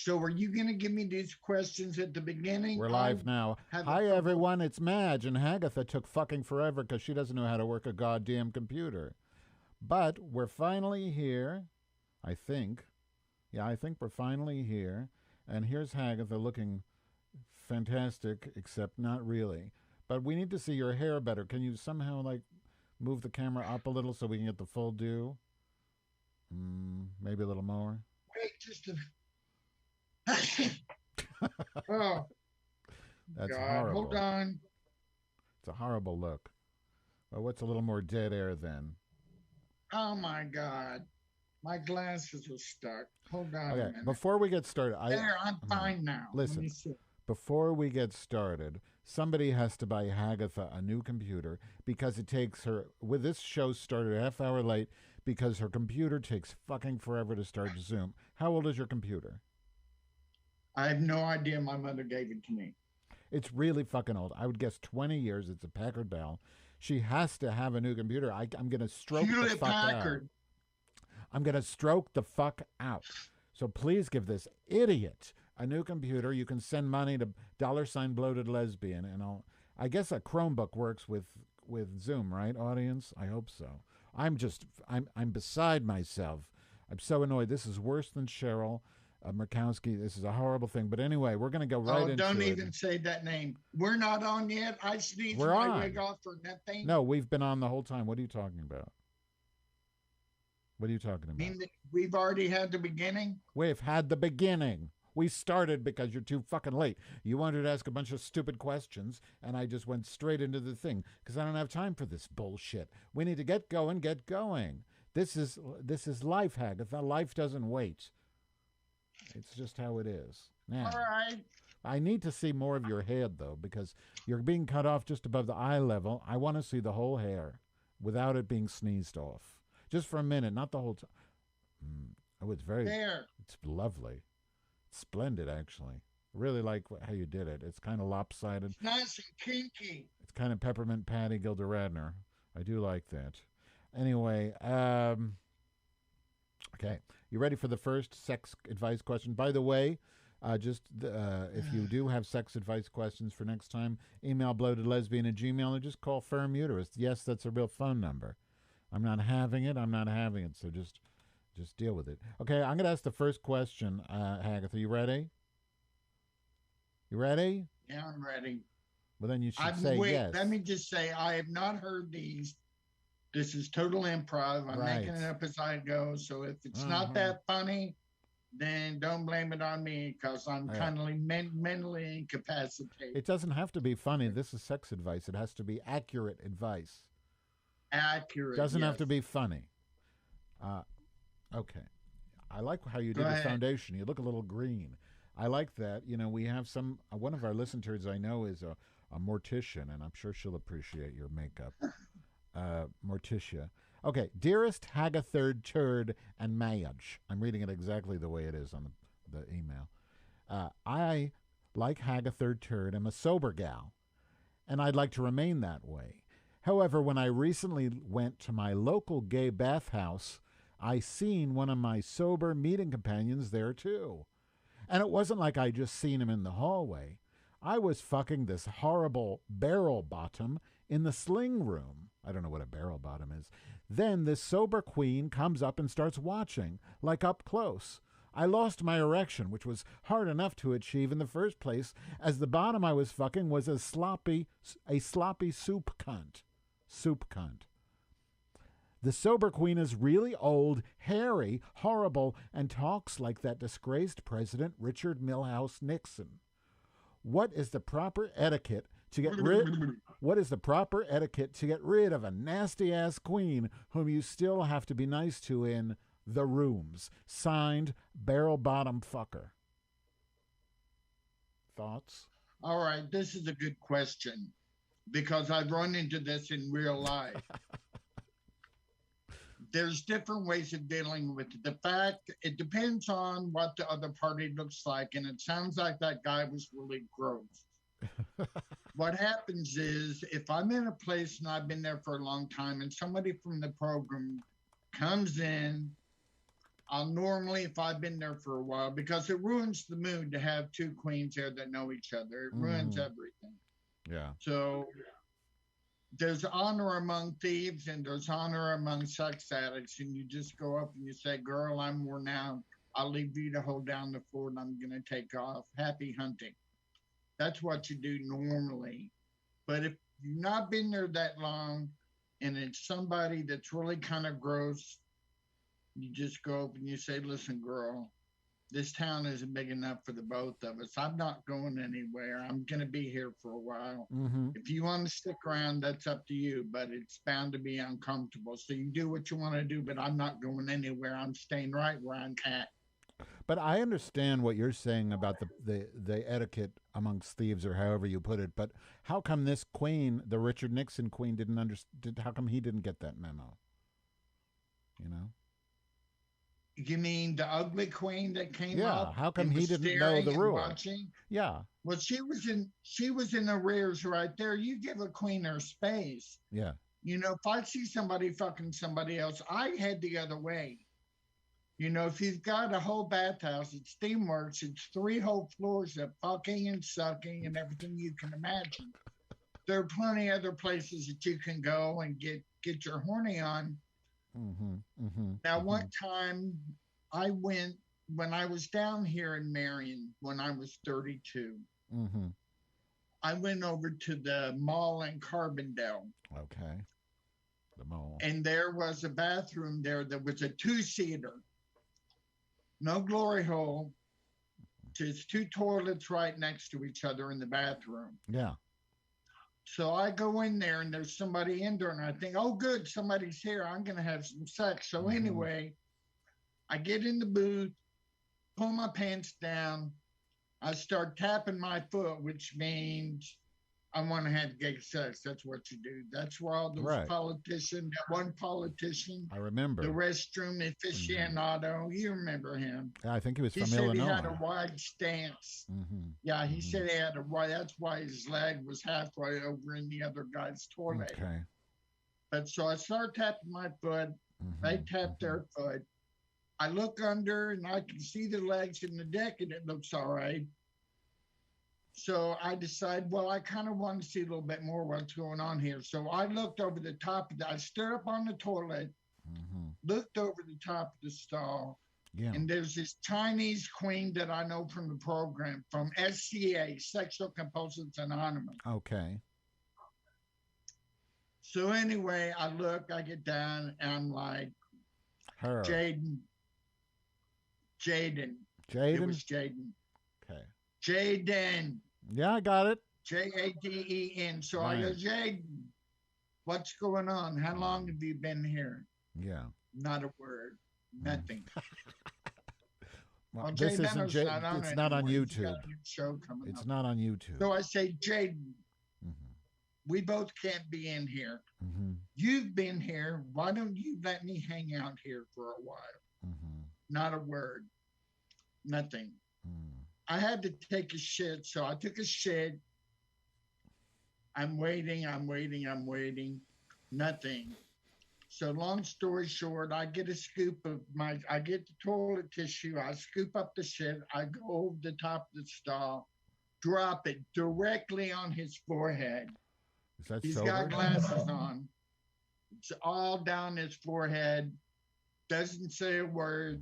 So are you going to give me these questions at the beginning? We're I live now. have a Hi, couple. everyone. It's Madge, and Hagatha took fucking forever because she doesn't know how to work a goddamn computer. But we're finally here, I think. Yeah, I think we're finally here. And here's Hagatha looking fantastic, except not really. But we need to see your hair better. Can you somehow, like, move the camera up a little so we can get the full view? Maybe a little more? Wait, just a. Oh, That's God. Hold horrible. on. It's a horrible look. Well, what's a little more dead air then? Oh, my God. My glasses are stuck. Hold on a Okay, minute. before we get started, There, I'm hmm, fine now. Let me listen. see. Before we get started, somebody has to buy Hagatha a new computer because it takes her. With this show started a half hour late because her computer takes fucking forever to start Zoom. How old is your computer? I have no idea. My mother gave it to me. It's really fucking old. I would guess 20 years. It's a Packard Bell. She has to have a new computer. I'm going to stroke the Hewlett fuck out. Packard. I'm going to stroke the fuck out. So please give this idiot a new computer. You can send money to $bloated lesbian, and I guess a Chromebook works with Zoom, right, audience? I hope so. I'm beside myself. I'm so annoyed. This is worse than Cheryl Murkowski. This is a horrible thing. But anyway, we're going to go right Oh, don't into it. even say that name. We're not on yet. I sneezed We're my wig on. off for nothing. No, we've been on the whole time. What are you talking about? What are you talking I about? mean, we've already had the beginning. We've had the beginning. We started because you're too fucking late. You wanted to ask a bunch of stupid questions, and I just went straight into the thing because I don't have time for this bullshit. We need to get going, get going. This is life, Hagatha. Life doesn't wait. It's just how it is. All Now, right. I need to see more of your head though, because you're being cut off just above the eye level. I want to see the whole hair without it being sneezed off, just for a minute, not the whole time. Oh, There. it's lovely. Splendid, actually. Really like how you did it. It's kind of lopsided. It's nice and kinky. It's kind of peppermint patty Gilda Radner. I do like that. Anyway, okay. You ready for the first sex advice question? By the way, if you do have sex advice questions for next time, email bloatedlesbian at gmail or just call Firm Uterus. Yes, that's a real phone number. I'm not having it. I'm not having it. So just deal with it. Okay, I'm going to ask the first question, Hagatha. You ready? You ready? Yeah, I'm ready. Well, then you should I've say wait. Let yes. me just say, I have not heard these. This is total improv. I'm making it Right. up as I go. So if it's not Uh-huh. that funny, then don't blame it on me because I'm All right. kind of mentally incapacitated. It doesn't have to be funny. This is sex advice. It has to be accurate advice. Accurate, Doesn't have to yes. be funny. Uh, okay. I like how you Go did your ahead. foundation. You look a little green. I like that. You know, we have one of our listeners I know is a mortician, and I'm sure she'll appreciate your makeup. Morticia. Okay, dearest Hagathird Turd and Madge. I'm reading it exactly the way it is on the email. I, like Hagathird Turd, am a sober gal, and I'd like to remain that way. However, when I recently went to my local gay bathhouse, I seen one of my sober meeting companions there too. And it wasn't like I just seen him in the hallway. I was fucking this horrible barrel bottom in the sling room. I don't know what a barrel bottom is. Then this sober queen comes up and starts watching, like up close. I lost my erection, which was hard enough to achieve in the first place, as the bottom I was fucking was a sloppy soup cunt. Soup cunt. The sober queen is really old, hairy, horrible, and talks like that disgraced President Richard Milhouse Nixon. What is the proper etiquette to get rid What is the proper etiquette to get rid of a nasty ass queen whom you still have to be nice to in the rooms? Signed, Barrel Bottom Fucker. Thoughts? All right. This is a good question because I've run into this in real life. There's different ways of dealing with it. The fact it depends on what the other party looks like, and it sounds like that guy was really gross. What happens is if I'm in a place and I've been there for a long time, and somebody from the program comes in, I'll normally, if I've been there for a while, because it ruins the mood to have two queens there that know each other. It ruins everything. Yeah. So there's honor among thieves and there's honor among sex addicts. And you just go up and you say, girl, I'm worn out. I'll leave you to hold down the fort and I'm going to take off. Happy hunting. That's what you do normally. But if you've not been there that long and it's somebody that's really kind of gross, you just go up and you say, listen, girl, this town isn't big enough for the both of us. I'm not going anywhere. I'm going to be here for a while. If you want to stick around, that's up to you, but it's bound to be uncomfortable. So you do what you want to do, but I'm not going anywhere. I'm staying right where I'm at. But I understand what you're saying about the etiquette amongst thieves, or however you put it. But how come this queen, the Richard Nixon queen, didn't understand? How come he didn't get that memo? You know. You mean the ugly queen that came Yeah. up? How come he didn't know the rule? Watching? Yeah. Well, she was in arrears right there. You give a queen her space. Yeah. You know, if I see somebody fucking somebody else, I head the other way. You know, if you've got a whole bathhouse, it's Steamworks, it's 3 whole floors of fucking and sucking and everything you can imagine. There are plenty of other places that you can go and get your horny on. Now, one time I went, when I was down here in Marion, when I was 32, I went over to the mall in Carbondale. Okay. The mall. And there was a bathroom there that was a 2-seater. No glory hole, just 2 toilets right next to each other in the bathroom. Yeah. So I go in there and there's somebody in there and I think, oh, good, somebody's here. I'm going to have some sex. So anyway, I get in the booth, pull my pants down. I start tapping my foot, which means I want to have gay sex. That's what you do. That's where all those politicians, that one politician. I remember. The restroom aficionado. You remember him. Yeah, I think he was from Illinois. He said he had a wide stance. Yeah, he said he had a wide, that's why his leg was halfway over in the other guy's toilet. Okay. But so I start tapping my foot. They tap their foot. I look under and I can see the legs in the deck and it looks all right. So I decide, well, I kind of want to see a little bit more what's going on here. So I looked over the top of I stood up on the toilet, looked over the top of the stall, and there's this Chinese queen that I know from the program, from SCA, Sexual Compulsions Anonymous. Okay. So anyway, I look, I get down, and I'm like, her. Jaden. It was Jaden. Okay. Jaden. Yeah, I got it. Jaden. So I go, Jaden, what's going on? How long have you been here? Yeah. Not a word. Nothing. Well, this isn't it's not on YouTube. It's not on YouTube. So I say, Jaden, we both can't be in here. You've been here. Why don't you let me hang out here for a while? Not a word. Nothing. I had to take a shit, so I took a shit. I'm waiting. Nothing. So long story short, I get a scoop of I get the toilet tissue. I scoop up the shit. I go over the top of the stall, drop it directly on his forehead. Is that He's sober? got glasses on. It's all down his forehead. Doesn't say a word.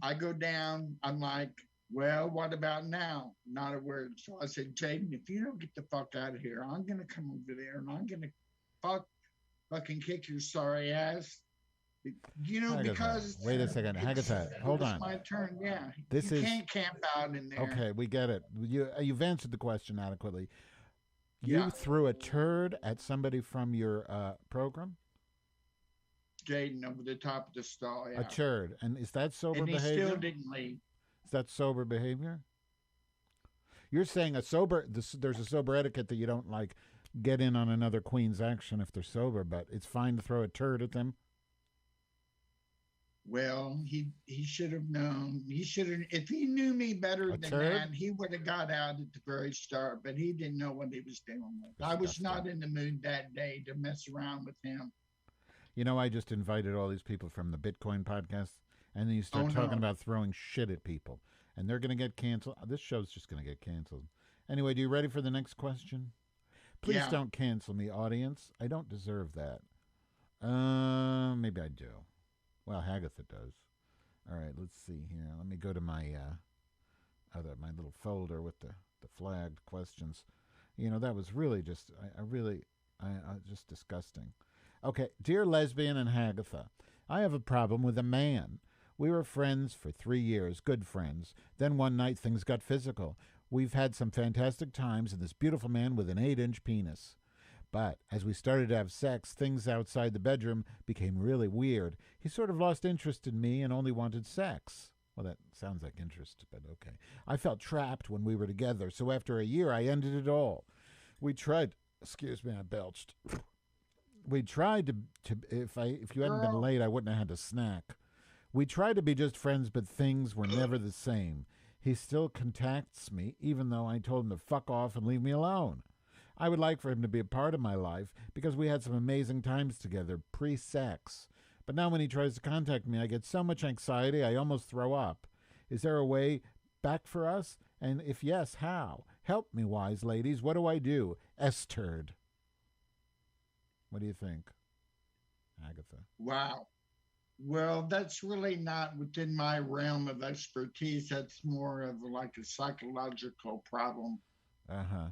I go down. I'm like, well, what about now? Not a word. So I said, Jaden, if you don't get the fuck out of here, I'm going to come over there and I'm going to fucking kick your sorry ass. You know, Hagatha. Because... Wait a second. Hagatha, hold on. It's my turn, yeah. You can't camp out in there. Okay, we get it. You've answered the question adequately. You threw a turd at somebody from your program? Jaden over the top of the stall, yeah. A turd. And is that sober behavior? And he still didn't leave. Is that sober behavior? You're saying there's a sober etiquette that you don't like get in on another queen's action if they're sober, but it's fine to throw a turd at them? Well, he should have known. He should have. If he knew me better than that, he would have got out at the very start. But he didn't know what he was dealing with. I was not in the mood that day to mess around with him. You know, I just invited all these people from the Bitcoin podcast, and then you Oh start talking no. about throwing shit at people, and they're going to get canceled. This show's just going to get canceled. Anyway, do you ready for the next question? Please Yeah. don't cancel me, audience. I don't deserve that. Maybe I do. Well, Hagatha does. All right, let's see here. Let me go to my little folder with the flagged questions. That was really just just disgusting. Okay, dear lesbian and Hagatha, I have a problem with a man. We were friends for 3 years, good friends. Then one night things got physical. We've had some fantastic times, and this beautiful man with an 8-inch penis. But as we started to have sex, things outside the bedroom became really weird. He sort of lost interest in me and only wanted sex. Well, that sounds like interest, but okay. I felt trapped when we were together, so after a year, I ended it all. We tried. Excuse me, I belched. We tried to if you hadn't been Girl. late, I wouldn't have had a snack. We tried to be just friends, but things were never the same. He still contacts me, even though I told him to fuck off and leave me alone. I would like for him to be a part of my life because we had some amazing times together pre-sex. But now when he tries to contact me, I get so much anxiety I almost throw up. Is there a way back for us? And if yes, how? Help me, wise ladies. What do I do? S-turd. What do you think, Hagatha? Wow. Well, that's really not within my realm of expertise. That's more of like a psychological problem. Uh-huh.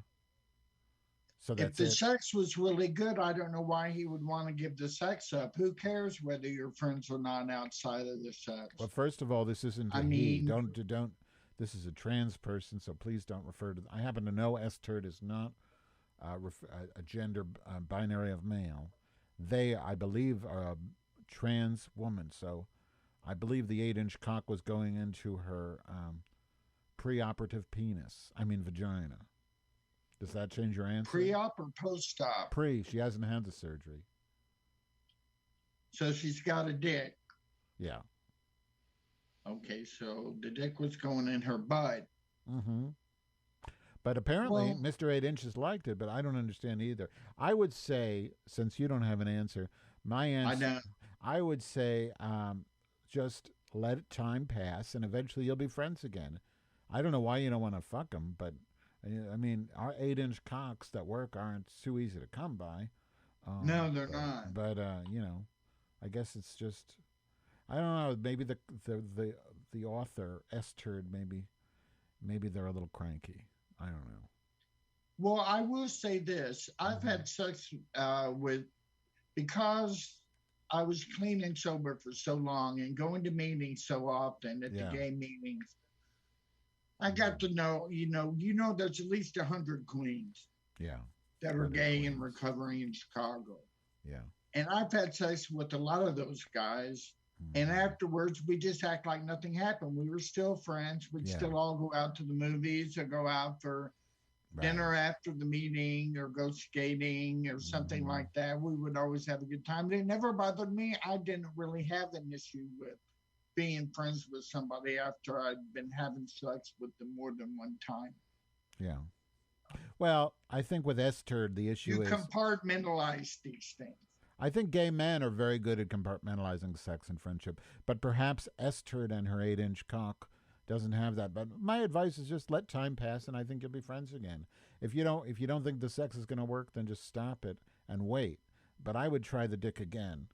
So If that's the it? sex was really good, I don't know why he would want to give the sex up. Who cares whether you're friends or not outside of the Well, sex? first of all, this isn't I a he. mean, Don't. This is a trans person, so please don't refer to. I happen to know S-turd is not a gender binary of male. They, I believe, are a trans woman. So I believe the 8-inch cock was going into her preoperative penis. I mean, vagina. Does that change your answer? pre-op or post-op. Pre. She hasn't had the surgery. So she's got a dick. Yeah. Okay, so the dick was going in her butt. Mm-hmm. But apparently, Well, Mr. 8 Inches liked it, but I don't understand either. I would say, since you don't have an answer, my I answer, don't. I would say just let time pass and eventually you'll be friends again. I don't know why you don't want to fuck them, but I mean, our 8-inch cocks that work aren't too easy to come by. No, they're not. But I guess it's just, I don't know, maybe the author, S Turd, maybe they're a little cranky. I don't know. Well, I will say this: I've Mm-hmm. had sex with because I was clean and sober for so long and going to meetings so often at the Yeah. gay meetings. I got Mm-hmm. to know, there's at least 100 queens Yeah. that are Plenty of gay and queens. recovering in Chicago. Yeah. And I've had sex with a lot of those guys. And Mm-hmm. afterwards, we just act like nothing happened. We were still friends. We'd Yeah. still all go out to the movies or go out for Right. dinner after the meeting or go skating or something Mm-hmm. like that. We would always have a good time. It never bothered me. I didn't really have an issue with being friends with somebody after I'd been having sex with them more than one time. Yeah. Well, I think with S Turd, the You issue is compartmentalize these things. I think gay men are very good at compartmentalizing sex and friendship, but perhaps S Turd and her 8-inch cock doesn't have that. But my advice is just let time pass, and I think you'll be friends again. If you don't think the sex is going to work, then just stop it and wait. But I would try the dick again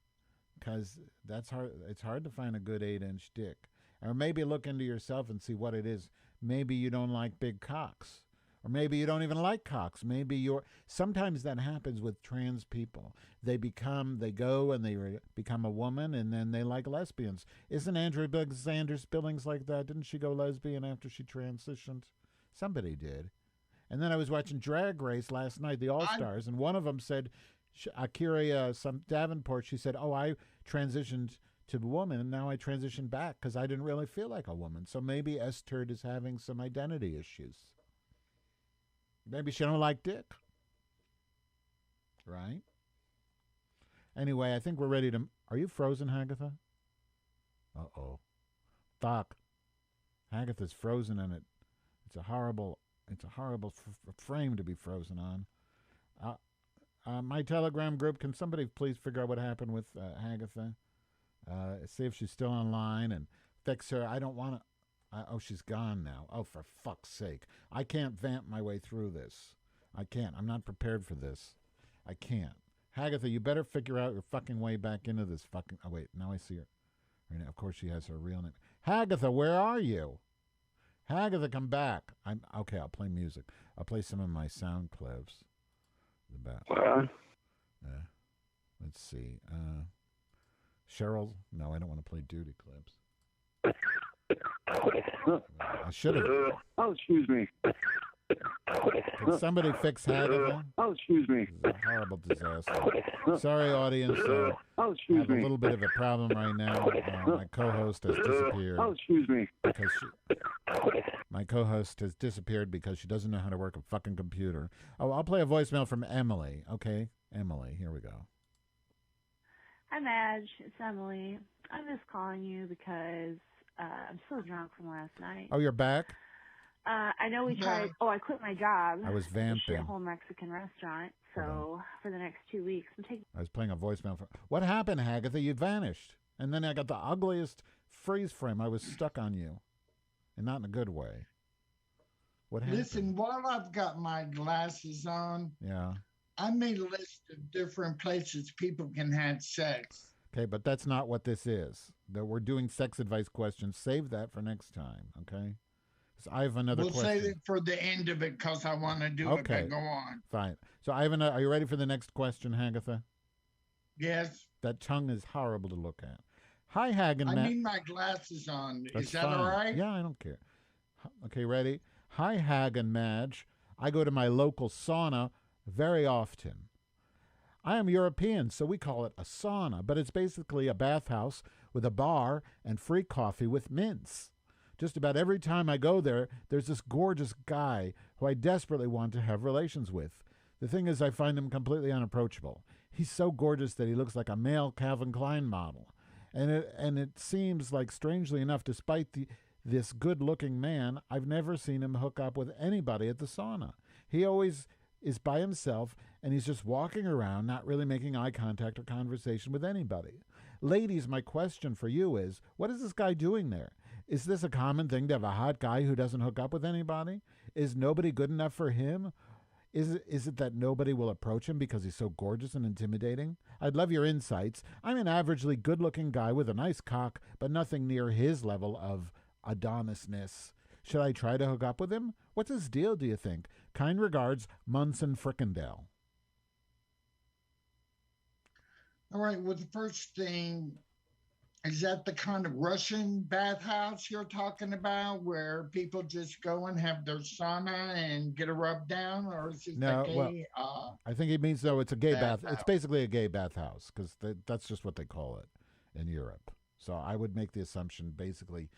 because that's hard. It's hard to find a good 8-inch dick, or maybe look into yourself and see what it is. Maybe you don't like big cocks. Or maybe you don't even like cocks. Maybe you're. Sometimes that happens with trans people. They go and become a woman, and then they like lesbians. Isn't Andrea Alexander Billings like that? Didn't she go lesbian after she transitioned? Somebody did. And then I was watching Drag Race last night, the All I Stars, and one of them said, Akira some Davenport. She said, "Oh, I transitioned to a woman, and now I transitioned back because I didn't really feel like a woman." So maybe S Turd is having some identity issues. Maybe she don't like dick, right? Anyway, I think we're ready to. Are you frozen, Hagatha? Uh-oh. Fuck. Hagatha's frozen, and it's a horrible. It's a horrible frame to be frozen on. My Telegram group. Can somebody please figure out what happened with Hagatha? See if she's still online and fix her. I don't want to. Oh, she's gone now. Oh, for fuck's sake. I can't vamp my way through this. I can't. I'm not prepared for this. I can't. Hagatha, you better figure out your fucking way back into this fucking... Oh, wait. Now I see her. Right now, of course, she has her real name. Hagatha, where are you? Hagatha, come back. Okay, I'll play music. I'll play some of my sound clips. Let's see. Cheryl? No, I don't want to play duty clips. I should have. Oh, excuse me. Can somebody fix Hagatha? Oh, excuse me. This is a horrible disaster. Sorry, audience. Oh, I excuse have a me. little bit of a problem right now. My co-host has disappeared. Oh, excuse me. My co-host has disappeared because she doesn't know how to work a fucking computer. Oh, I'll play a voicemail from Emily. Okay, Emily, here we go. Hi, Madge. It's Emily. I'm just calling you because I'm still drunk from last night. Oh, you're back? I know we tried. Oh, I quit my job. I was vamping. At a whole Mexican restaurant. So for the next 2 weeks, I'm taking. I was playing a voicemail. What happened, Hagatha? You vanished. And then I got the ugliest freeze frame. I was stuck on you. And not in a good way. What happened? Listen, while I've got my glasses on, yeah, I made a list of different places people can have sex. Okay, but that's not what this is. That we're doing sex advice questions. Save that for next time, okay? So I have another question. We'll save it for the end of it because I want to do it, but go on. Fine. So I have another. Are you ready for the next question, Hagatha? Yes. That tongue is horrible to look at. Hi, Hagen. I need my glasses on. That's is that fine. all right? Yeah, I don't care. Okay, ready? Hi, Hagen Madge. I go to my local sauna very often. I am European, so we call it a sauna, but it's basically a bathhouse with a bar and free coffee with mints. Just about every time I go there, there's this gorgeous guy who I desperately want to have relations with. The thing is, I find him completely unapproachable. He's so gorgeous that he looks like a male Calvin Klein model. And it seems like, strangely enough, despite this good-looking man, I've never seen him hook up with anybody at the sauna. He always is by himself, and he's just walking around, not really making eye contact or conversation with anybody. Ladies, my question for you is, what is this guy doing there? Is this a common thing to have a hot guy who doesn't hook up with anybody? Is nobody good enough for him? Is it that nobody will approach him because he's so gorgeous and intimidating? I'd love your insights. I'm an averagely good-looking guy with a nice cock, but nothing near his level of Adonisness. Should I try to hook up with him? What's his deal, do you think? Kind regards, Munson Frickendale. All right. Well, the first thing, is that the kind of Russian bathhouse you're talking about where people just go and have their sauna and get a rub down? Or is it a gay, I think he means, though, it's a gay bath. bathhouse? It's basically a gay bathhouse because that's just what they call it in Europe. So I would make the assumption, basically,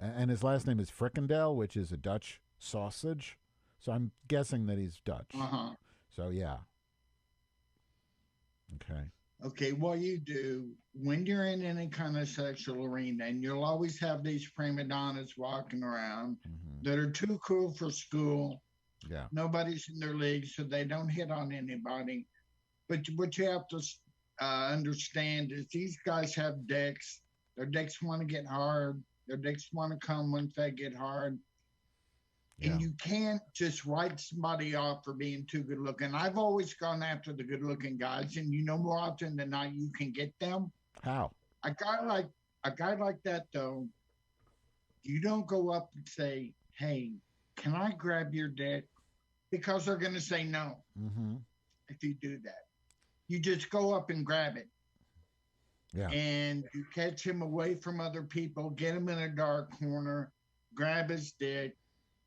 and his last name is Frickendale, which is a Dutch sausage. So I'm guessing that he's Dutch. Uh-huh. So, yeah. Okay. Okay, what you do when you're in any kind of sexual arena, and you'll always have these prima donnas walking around that are too cool for school. Yeah. Nobody's in their league, so they don't hit on anybody. But what you have to understand is these guys have dicks. Their dicks want to get hard. Their dicks want to come once they get hard. Yeah. And you can't just write somebody off for being too good looking. I've always gone after the good looking guys, and more often than not, you can get them. How? A guy like that, though, you don't go up and say, "Hey, can I grab your dick?" Because they're going to say no. Mm-hmm. If you do that, you just go up and grab it. Yeah. And you catch him away from other people, get him in a dark corner, grab his dick.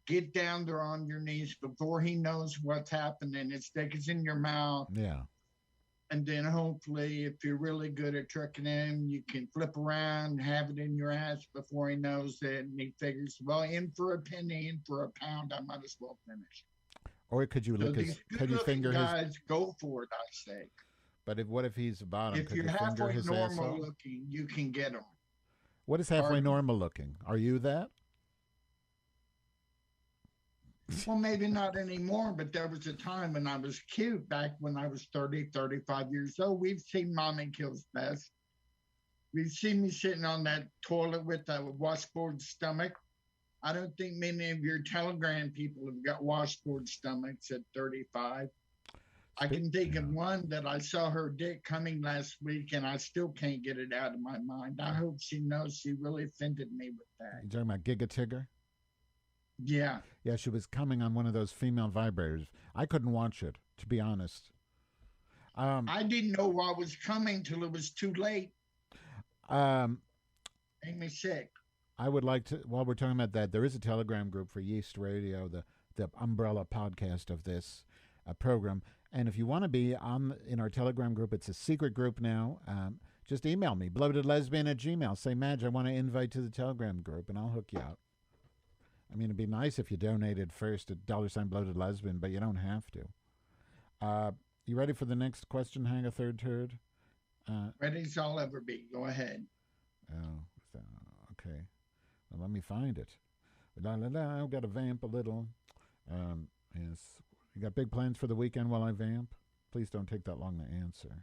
Get down there on your knees before he knows what's happening. His dick is in your mouth. Yeah. And then hopefully, if you're really good at tricking him, you can flip around, have it in your ass before he knows it. And he figures, well, in for a penny, in for a pound, I might as well finish. Or could you look could you finger guys, his... go for it, I say. But what if he's about him? If could you're you finger halfway his normal asshole? looking, you can get him. What is halfway normal looking? Are you that? Well, maybe not anymore, but there was a time when I was cute, back when I was 30, 35 years old. We've seen Mommy Kills Best. You see me sitting on that toilet with a washboard stomach. I don't think many of your Telegram people have got washboard stomachs at 35. I can think of one that I saw her dick coming last week, and I still can't get it out of my mind. I hope she knows she really offended me with that. You talking about Giga Tigger? Yeah. Yeah, she was coming on one of those female vibrators. I couldn't watch it, to be honest. I didn't know I was coming till it was too late. Made me sick. I would like to, while we're talking about that, there is a Telegram group for Yeast Radio, the umbrella podcast of this program. And if you want to be in our Telegram group, it's a secret group now. Just email me, bloatedlesbian@gmail. Say, Madge, I want to invite to the Telegram group, and I'll hook you out. I mean, it'd be nice if you donated first at $bloatedlesbian, but you don't have to. You ready for the next question, Hang a Third Turd? Ready as I'll ever be. Go ahead. Oh, okay. Well, let me find it. I've got to vamp a little. Yes. You got big plans for the weekend while I vamp? Please don't take that long to answer.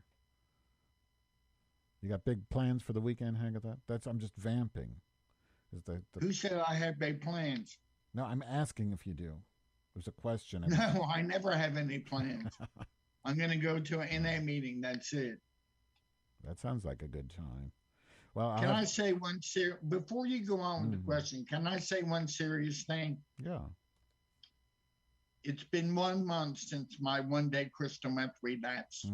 You got big plans for the weekend, Hagatha? I'm just vamping. Who said I have big plans? No, I'm asking if you do. There's a question. No, I never have any plans. I'm going to go to an NA meeting. That's it. That sounds like a good time. Well, can I say one before you go on with the question? Can I say one serious thing? Yeah. It's been 1 month since my one-day crystal meth relapse,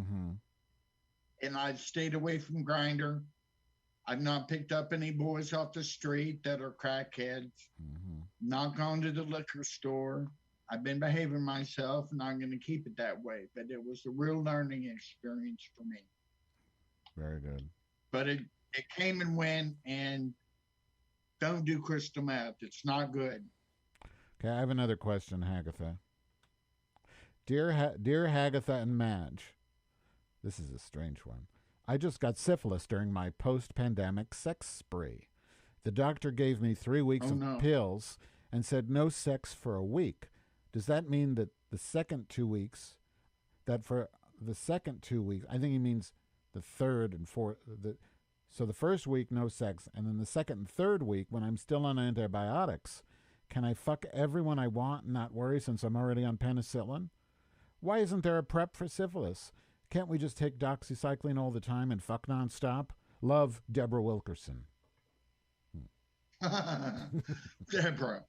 and I've stayed away from Grindr. I've not picked up any boys off the street that are crackheads. Not gone to the liquor store. I've been behaving myself, and I'm going to keep it that way. But it was a real learning experience for me. Very good. But it came and went, and don't do crystal meth. It's not good. Okay, I have another question, Hagatha. Dear Hagatha and Madge, this is a strange one. I just got syphilis during my post-pandemic sex spree. The doctor gave me 3 weeks of pills and said no sex for a week. Does that mean that the second 2 weeks, I think he means the third and fourth, so the first week, no sex, and then the second and third week, when I'm still on antibiotics, can I fuck everyone I want and not worry since I'm already on penicillin? Why isn't there a prep for syphilis? Can't we just take doxycycline all the time and fuck nonstop? Love, Deborah Wilkerson. Deborah.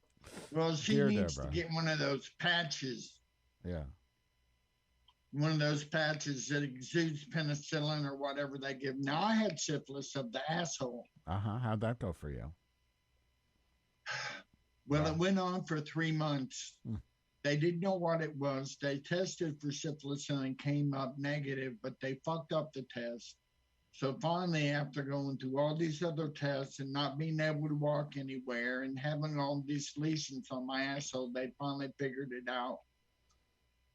Well, she needs to get one of those patches. Yeah. One of those patches that exudes penicillin or whatever they give. Now, I had syphilis of the asshole. How'd that go for you? Well, it went on for 3 months. They didn't know what it was. They tested for syphilis and it came up negative, but they fucked up the test. So finally, after going through all these other tests and not being able to walk anywhere and having all these lesions on my asshole, they finally figured it out.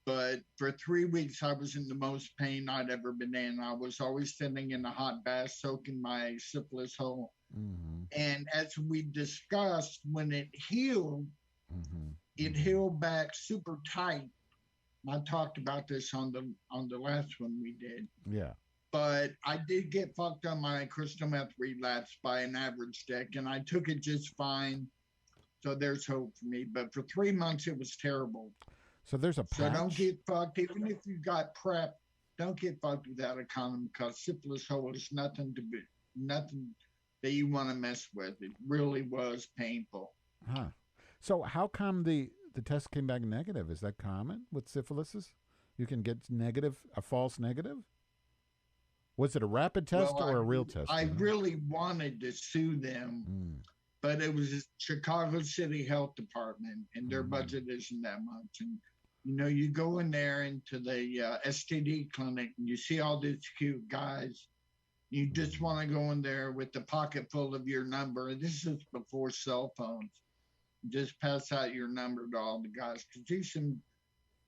But for 3 weeks, I was in the most pain I'd ever been in. I was always sitting in a hot bath, soaking my syphilis hole. And as we discussed, when it healed, it healed back super tight. I talked about this on the last one we did. Yeah. But I did get fucked on my crystal meth relapse by an average dick, and I took it just fine. So there's hope for me. But for 3 months, it was terrible. So there's a patch. So don't get fucked. Even if you got PrEP, don't get fucked without a condom, because syphilis hole is nothing that you want to mess with. It really was painful. So how come the test came back negative? Is that common with syphilises? You can get a false negative? Was it a rapid test or a real test? I really wanted to sue them, but it was the Chicago City Health Department, and their budget isn't that much. And, you go in there into the STD clinic, and you see all these cute guys. You just want to go in there with the pocket full of your number. This is before cell phones. Just pass out your number to all the guys. Because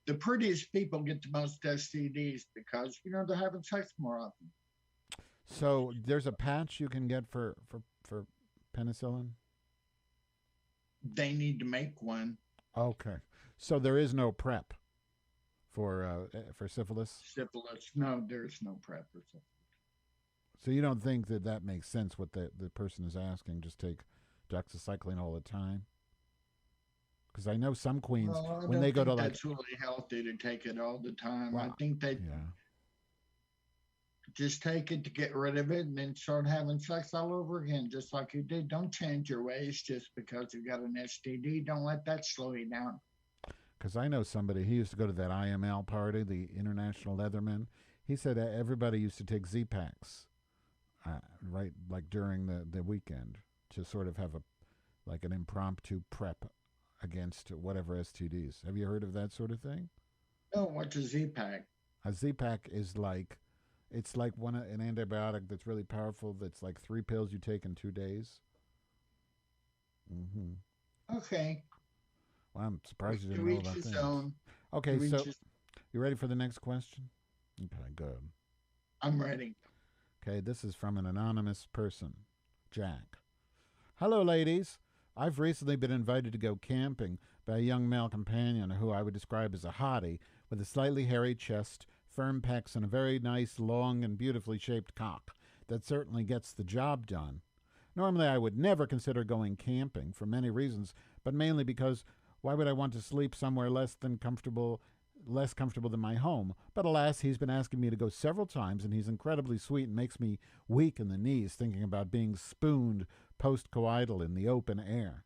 the prettiest people get the most STDs because, they're having sex more often. So there's a patch you can get for penicillin? They need to make one. Okay. So there is no PrEP for syphilis? Syphilis. No, there's no PrEP for syphilis. So you don't think that that makes sense? What the person is asking? Just take doxycycline all the time? Because I know some queens Well, I when they don't go to think like, that's really healthy to take it all the time. I well, think they yeah. just take it to get rid of it and then start having sex all over again, just like you did. Don't change your ways just because you got an STD. Don't let that slow you down. Because I know somebody, he used to go to that IML party, the International Leatherman. He said that everybody used to take Z-Packs, right, like during the weekend to sort of have a like an impromptu prep against whatever STDs. Have you heard of that sort of thing? No, what's a Z-Pack? A Z-Pack is like, it's like an antibiotic that's really powerful. That's like 3 pills you take in 2 days. Mm-hmm. Okay. Well, I'm surprised you To didn't know each about his that. own. Okay, To each so his... you ready for the next question? Okay, good. I'm ready. Okay, this is from an anonymous person, Jack. Hello, ladies. I've recently been invited to go camping by a young male companion who I would describe as a hottie with a slightly hairy chest, firm pecs, and a very nice, long, and beautifully shaped cock that certainly gets the job done. Normally, I would never consider going camping for many reasons, but mainly because why would I want to sleep somewhere less comfortable than my home? But alas, he's been asking me to go several times, and he's incredibly sweet and makes me weak in the knees thinking about being spooned post-coital in the open air.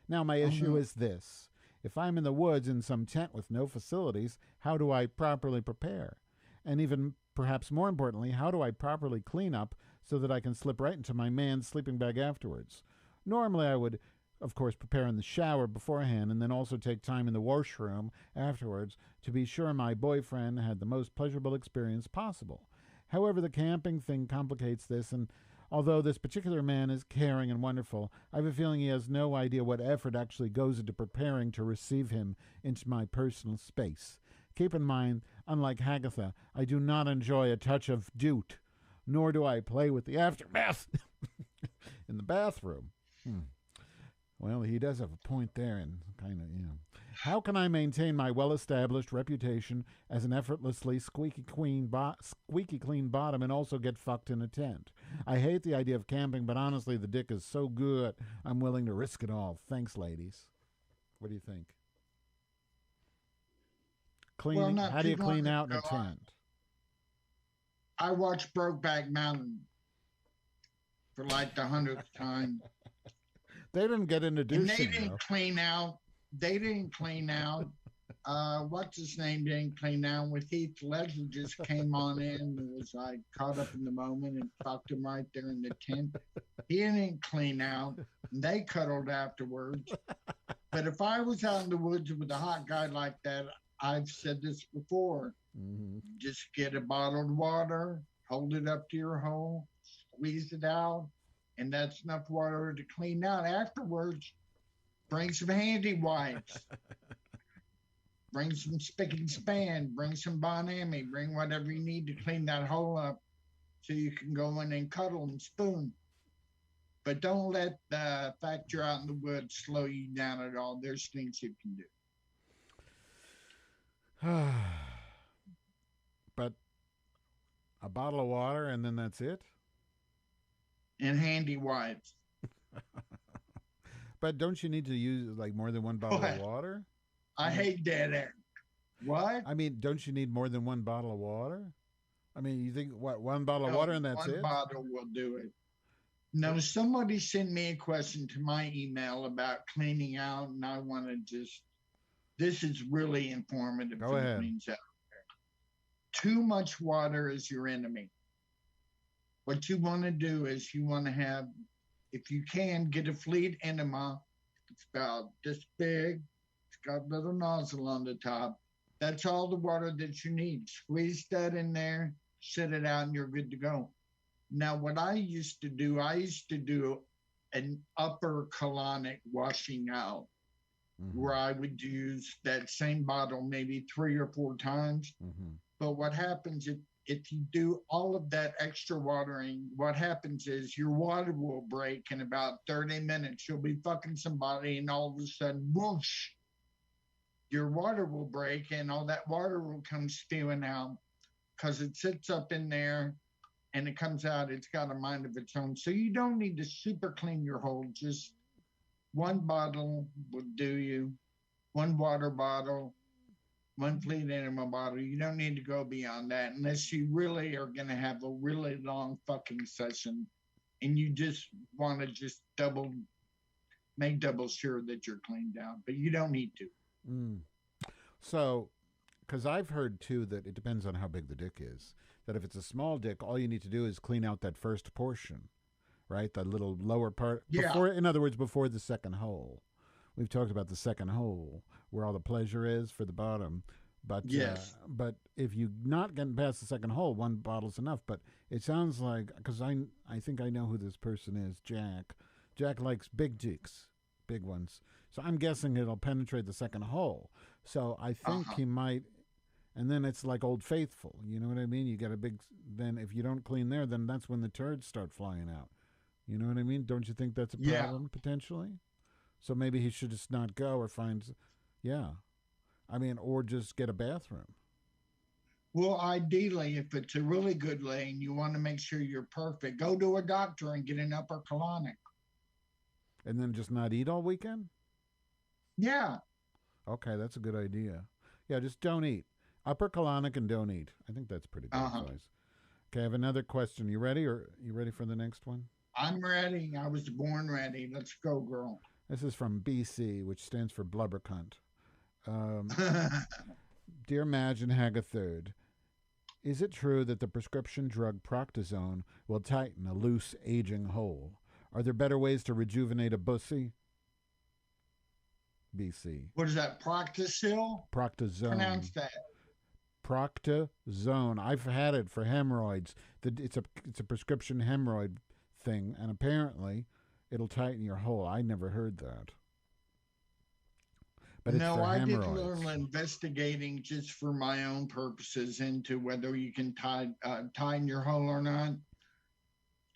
Now, my issue is this. If I'm in the woods in some tent with no facilities, how do I properly prepare? And even perhaps more importantly, how do I properly clean up so that I can slip right into my man's sleeping bag afterwards? Normally, I would, of course, prepare in the shower beforehand and then also take time in the washroom afterwards to be sure my boyfriend had the most pleasurable experience possible. However, the camping thing complicates this, and although this particular man is caring and wonderful, I have a feeling he has no idea what effort actually goes into preparing to receive him into my personal space. Keep in mind, unlike Hagatha, I do not enjoy a touch of doot, nor do I play with the aftermath in the bathroom. Well, he does have a point there, and kind of, How can I maintain my well-established reputation as an effortlessly squeaky clean bottom and also get fucked in a tent? I hate the idea of camping, but honestly, the dick is so good, I'm willing to risk it all. Thanks, ladies. What do you think? Cleaning? Not How do too you clean long out in a ago, tent? I watched Brokeback Mountain for like the 100th time. They didn't get into And douching, they didn't though. clean out. They didn't clean out. What's his name didn't clean out. With Heath Ledger just came on in and was like caught up in the moment and fucked him right there in the tent. He didn't clean out. And they cuddled afterwards. But if I was out in the woods with a hot guy like that, I've said this before. Mm-hmm. Just get a bottled water, hold it up to your hole, squeeze it out, and that's enough water to clean out. Afterwards, bring some handy wipes, bring some spick and span, bring some Bonami, bring whatever you need to clean that hole up so you can go in and cuddle and spoon. But don't let the fact you're out in the woods slow you down at all. There's things you can do. But a bottle of water and then that's it? And handy wipes. But don't you need to use like more than one bottle of water? I hate dead air. What? I mean, don't you need more than one bottle of water? I mean, you think what, one bottle of water and that's one it? bottle will do it. No, somebody sent me a question to my email about cleaning out, and I want to just, this is really informative. Go ahead. Out there. Too much water is your enemy. What you want to do is you want to have, if you can, get a fleet enema. It's about this big. It's got a little nozzle on the top. That's all the water that you need. Squeeze that in there, set it out, and you're good to go. Now, what I used to do an upper colonic washing out, where I would use that same bottle maybe 3 or 4 times. But what happens if you do all of that extra watering, what happens is your water will break in about 30 minutes. You'll be fucking somebody, and all of a sudden, whoosh, your water will break, and all that water will come spewing out because it sits up in there. and it comes out, it's got a mind of its own. So you don't need to super clean your hole. Just one bottle will do you. One water bottle, one fleet animal bottle. You don't need to go beyond that unless you really are going to have a really long fucking session and you just want to just make double sure that you're cleaned out. But you don't need to. Mm. So, because I've heard too that it depends on how big the dick is. That if it's a small dick, all you need to do is clean out that first portion, right? The little lower part. Yeah. Before, in other words, before the second hole. We've talked about the second hole, where all the pleasure is for the bottom. But yes. But if you're not getting past the second hole, one bottle's enough. But it sounds like, because I think I know who this person is, Jack. Jack likes big dicks, big ones. So I'm guessing it'll penetrate the second hole. So I think he might, and then it's like Old Faithful. You know what I mean? You get a big, then if you don't clean there, then that's when the turds start flying out. You know what I mean? Don't you think that's a problem potentially? So maybe he should just not go or find, I mean, or just get a bathroom. Well, ideally, if it's a really good lane, you want to make sure you're perfect. Go to a doctor and get an upper colonic. And then just not eat all weekend? Yeah. Okay, that's a good idea. Yeah, just don't eat. Upper colonic and don't eat. I think that's pretty good advice. Okay, I have another question. You ready, or you ready for the next one? I'm ready. I was born ready. Let's go, girl. This is from BC, which stands for blubber cunt. Dear Madge and Hagatha, is it true that the prescription drug Proctazone will tighten a loose, aging hole? Are there better ways to rejuvenate a bussy? BC. What is that, Proctazone? Proctazone. Pronounce that. Proctazone. I've had it for hemorrhoids. It's a prescription hemorrhoid thing, and apparently it'll tighten your hole. I never heard that. But it's for I did a hemorrhoids. little investigating just for my own purposes into whether you can tighten your hole or not.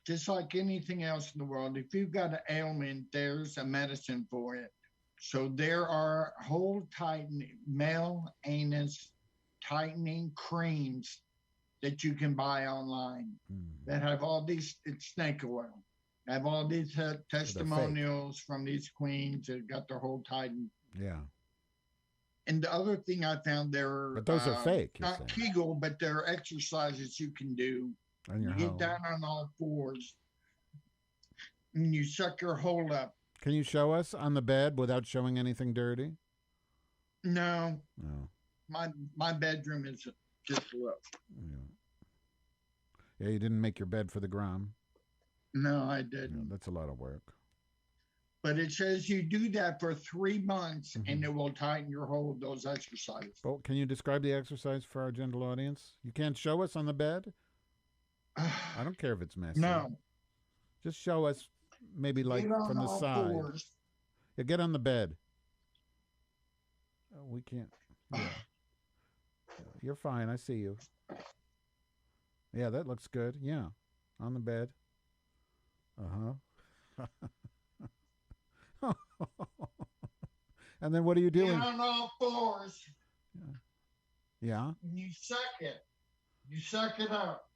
Just like anything else in the world, if you've got an ailment, there's a medicine for it. So there are hole tightening, male anus tightening creams that you can buy online that have all these, it's snake oil, have all these testimonials from these queens that got their hole tightened. Yeah. And the other thing I found there, but those are fake. Not Kegel, but there are exercises you can do. You get down on all fours and you suck your hole up. Can you show us on the bed without showing anything dirty? No. No. My bedroom is just low. Yeah, you didn't make your bed for the gram. No, I didn't. Yeah, that's a lot of work. But it says you do that for 3 months and it will tighten your hole, those exercises. Well, can you describe the exercise for our gentle audience? You can't show us on the bed? I don't care if it's messy. No. Just show us maybe like from the side. Yeah, get on the bed. Oh, we can't. Yeah. You're fine. I see you. Yeah, that looks good. Yeah. On the bed. And then what are you doing? Get on all fours. Yeah. And you suck it. You suck it up.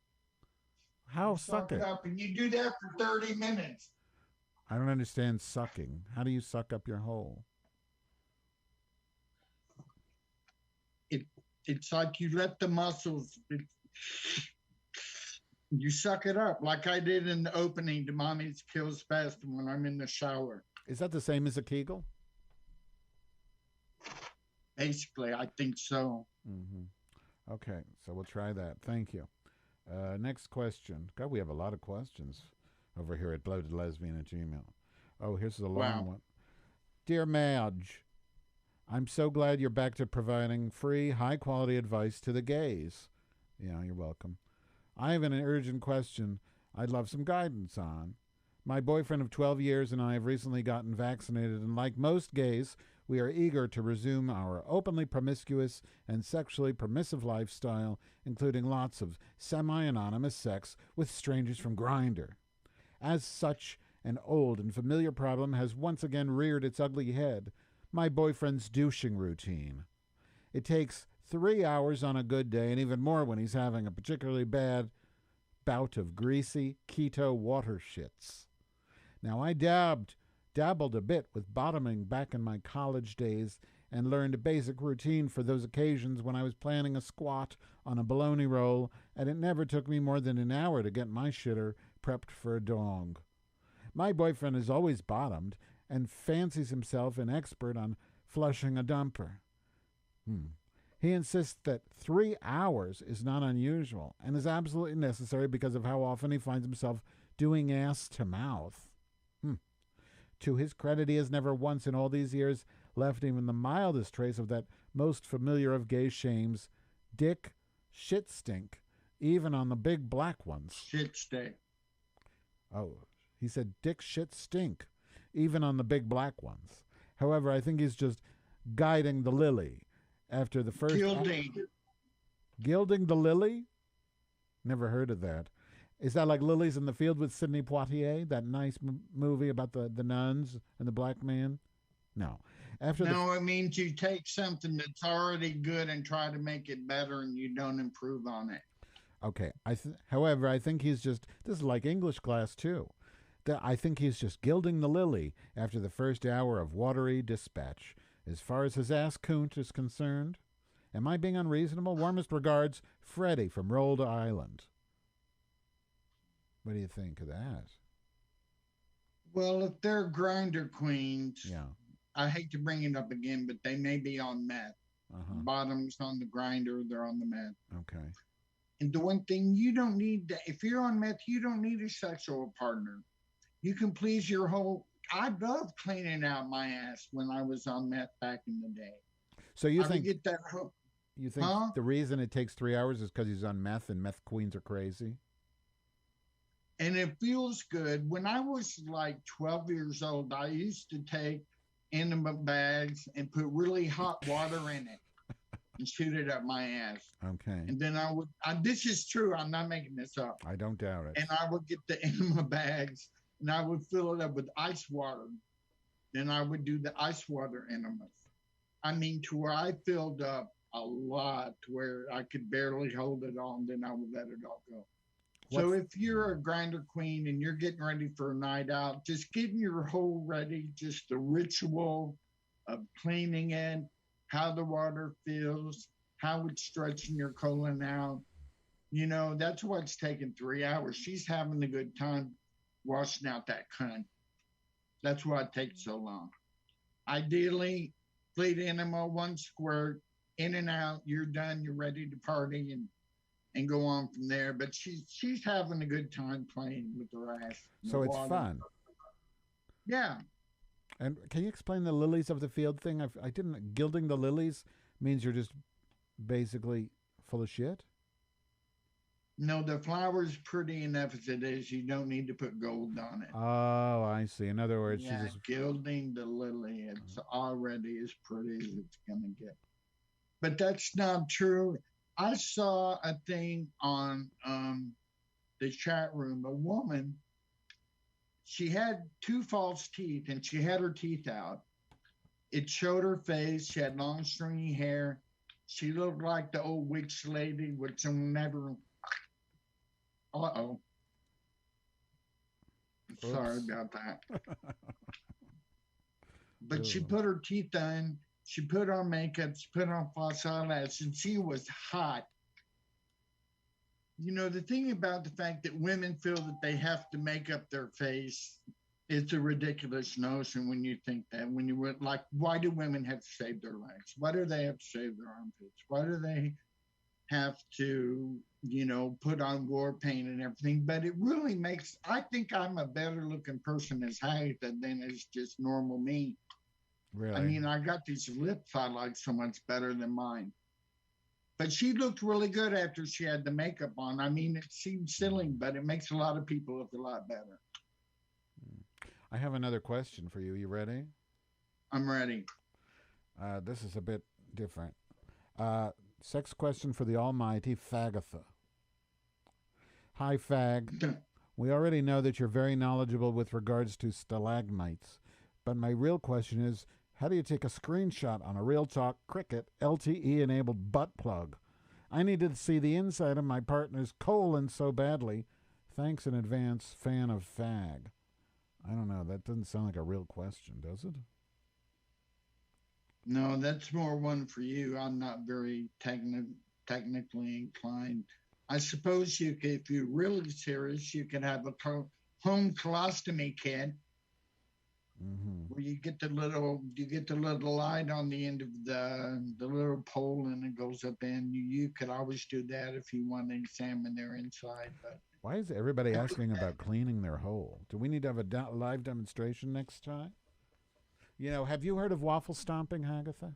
How suck it? Up, and you do that for 30 minutes. I don't understand sucking. How do you suck up your hole? It's like you let the muscles, you suck it up like I did in the opening to Mommy's Kills Fast when I'm in the shower. Is that the same as a Kegel? Basically, I think so. Okay, so we'll try that. Thank you. Next question. God, we have a lot of questions over here at bloatedlesbian@gmail.com. Oh, here's a long one. Dear Madge, I'm so glad you're back to providing free, high-quality advice to the gays. Yeah, you're welcome. I have an urgent question I'd love some guidance on. My boyfriend of 12 years and I have recently gotten vaccinated, and like most gays, we are eager to resume our openly promiscuous and sexually permissive lifestyle, including lots of semi-anonymous sex with strangers from Grindr. As such, an old and familiar problem has once again reared its ugly head: my boyfriend's douching routine. It takes 3 hours on a good day, and even more when he's having a particularly bad bout of greasy keto water shits. Now, I dabbled a bit with bottoming back in my college days and learned a basic routine for those occasions when I was planning a squat on a bologna roll, and it never took me more than an hour to get my shitter prepped for a dong. My boyfriend has always bottomed and fancies himself an expert on flushing a dumper. He insists that 3 hours is not unusual and is absolutely necessary because of how often he finds himself doing ass to mouth. To his credit, he has never once in all these years left even the mildest trace of that most familiar of gay shames, dick shit stink, even on the big black ones. Shit stink. Oh, he said dick shit stink, even on the big black ones. However, I think he's just guiding the lily after the first... Gilding the lily? Never heard of that. Is that like Lilies in the Field with Sidney Poitier, that nice movie about the nuns and the black man? No. It means you take something that's already good and try to make it better, and you don't improve on it. Okay. However, I think he's just... This is like English class, too. I think he's just gilding the lily after the first hour of watery dispatch. As far as his ass coont is concerned, am I being unreasonable? Warmest regards, Freddie from Rhode Island. What do you think of that? Well, if they're grinder queens, yeah, I hate to bring it up again, but they may be on meth. Bottoms on the grinder, they're on the meth. Okay. And the one thing you don't need, if you're on meth, you don't need a sexual partner. You can please your whole... I loved cleaning out my ass when I was on meth back in the day. So you I think... Get that you think the reason it takes 3 hours is because he's on meth and meth queens are crazy? And it feels good. When I was like 12 years old, I used to take enema bags and put really hot water in it and shoot it up my ass. Okay. And then this is true, I'm not making this up. I don't doubt it. And I would get the enema bags and I would fill it up with ice water. Then I would do the ice water enemas. I mean, to where I filled up a lot to where I could barely hold it all, and then I would let it all go. So if you're a grinder queen and you're getting ready for a night out, just getting your hole ready, just the ritual of cleaning it, how the water feels, how it's stretching your colon out. You know, that's what's taking 3 hours. She's having a good time washing out that cunt. That's why it takes so long. Ideally, fleet enema, one squirt, in and out, you're done, you're ready to party and go on from there. But she's having a good time playing with her ass. So it's fun. Yeah. And can you explain the lilies of the field thing? I didn't. Gilding the lilies means you're just basically full of shit? No, the flower's pretty enough as it is. You don't need to put gold on it. Oh, I see. In other words, yeah, she's just... gilding the lily. It's already as pretty as it's going to get. But that's not true. I saw a thing on the chat room. A woman, she had 2 false teeth, and she had her teeth out. It showed her face. She had long, stringy hair. She looked like the old witch lady, which will never... Uh-oh. Oops. Sorry about that. But she put her teeth on. She put on makeup. She put on false eyelashes, and she was hot. You know, the thing about the fact that women feel that they have to make up their face, it's a ridiculous notion when you think that. When you were like, why do women have to shave their legs? Why do they have to shave their armpits? Why do they have to, you know, put on war paint and everything? But it really makes, I think I'm a better looking person as Hagatha than as just normal me. Really? I mean, I got these lips I like so much better than mine. But she looked really good after she had the makeup on. I mean, it seems silly, but it makes a lot of people look a lot better. I have another question for you. You ready? I'm ready. This is a bit different. Sex question for the almighty Fagatha. Hi, Fag. We already know that you're very knowledgeable with regards to stalagmites. But my real question is, how do you take a screenshot on a Real Talk Cricket LTE-enabled butt plug? I needed to see the inside of my partner's colon so badly. Thanks in advance, fan of fag. I don't know. That doesn't sound like a real question, does it? No, that's more one for you. I'm not very technically inclined. I suppose you could, if you're really serious, you could have a home colostomy kit where you get the little light on the end of the little pole and it goes up in. You could always do that if you want to examine their inside. But why is everybody asking about cleaning their hole? Do we need to have a live demonstration next time? You know, have you heard of waffle stomping, Hagatha?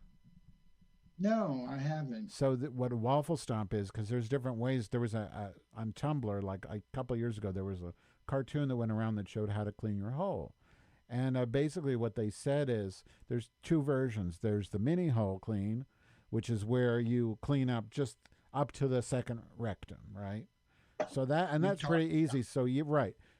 No, I haven't. So what a waffle stomp is, because there's different ways. There was on Tumblr, like a couple of years ago, there was a cartoon that went around that showed how to clean your hole. And basically what they said is there's two versions. There's the mini hole clean, which is where you clean up just up to the second rectum, right? So that's pretty easy. So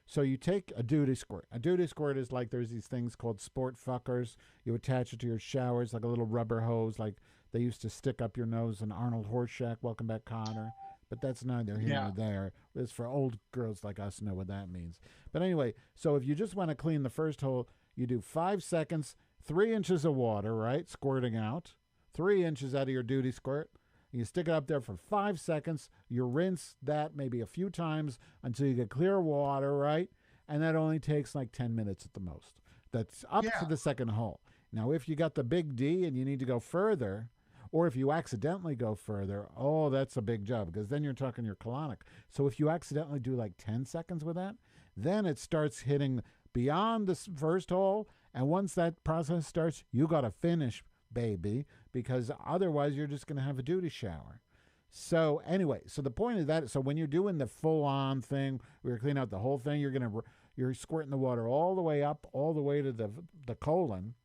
So you take a duty squirt. A duty squirt is like there's these things called sport fuckers. You attach it to your showers like a little rubber hose, like they used to stick up your nose in Arnold Horseshack. Welcome back, Connor. But that's neither here nor there. It's for old girls like us know what that means. But anyway, so if you just want to clean the first hole, you do 5 seconds, 3 inches of water, right, squirting out, 3 inches out of your duty squirt. You stick it up there for 5 seconds. You rinse that maybe a few times until you get clear water, right? And that only takes like 10 minutes at the most. That's up to the second hole. Now, if you got the big D and you need to go further, or if you accidentally go further, oh, that's a big job because then you're talking your colonic. So if you accidentally do like 10 seconds with that, then it starts hitting beyond the first hole. And once that process starts, you got to finish, baby, because otherwise you're just going to have a duty shower. So anyway, so the point of that, so when you're doing the full-on thing, where you're cleaning out the whole thing, you're squirting the water all the way up, all the way to the colon,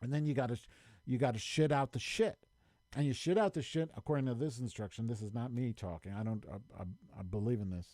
and then you got to shit out the shit. And you shit out the shit according to this instruction. This is not me talking. I believe in this.